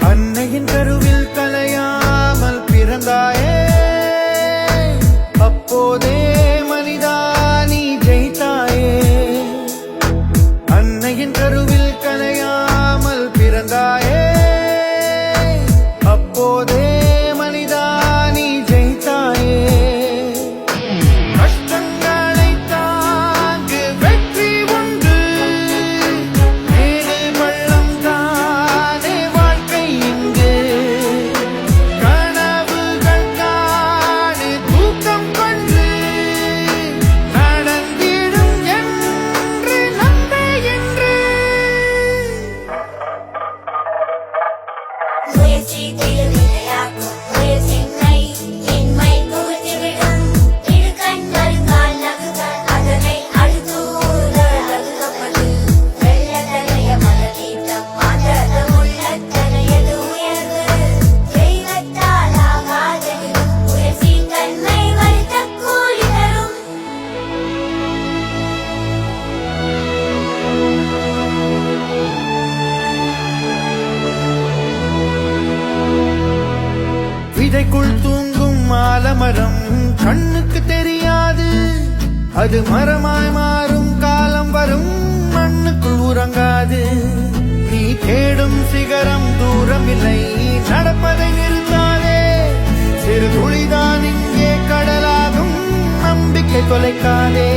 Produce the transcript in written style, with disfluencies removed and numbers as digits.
அன்னையின் கருவில் கலையாமல் பிறந்தாயே, அப்போதே மனிதா நீ ஜெயித்தாயே. அன்னையின் கருவில் கலையாமல் பிறந்தாயே, அப்போதே மனிதா நீ ஜெயித்தாயே. கஷ்டங்களை தாங்கு வெற்றி உண்டு, மேடு பள்ளம் தானே வாழ்க்கை இங்கு. கனவுகள் காணு தூக்கம் கொண்டு நடந்திடும் என்று நம்பே என்று. முயற்சி திருவினையாக்கும் முயற்சியின்மை இன்மை புகுத்திவிடும். இடுக்கண் வருங்கால் நகுகள் அதனை அடுத்தூர நகுக்கப்படு. வெள்ளத்தனைய மலநீட்டம் மாற்றதம் உள்ளத்தனையது உயர்வு. தெய்வத்தால் ஆகாதெனினும் முயற்சி தன்மை வருத்த கூலி தரும். விதைக்குள் தூங்கும் ஆலமரம் கண்ணுக்கு தெரியாது, அது மரமாய் மாறும் காலம் வரும், மண்ணுக்குள் உறங்காது. நீ தேடும் சிகரம் தூரம் இல்லை, நடப்பதை நிறுத்தாதே. சிறு துளிதான் இங்கே கடலாகும், நம்பிக்கை தொலைக்காதே.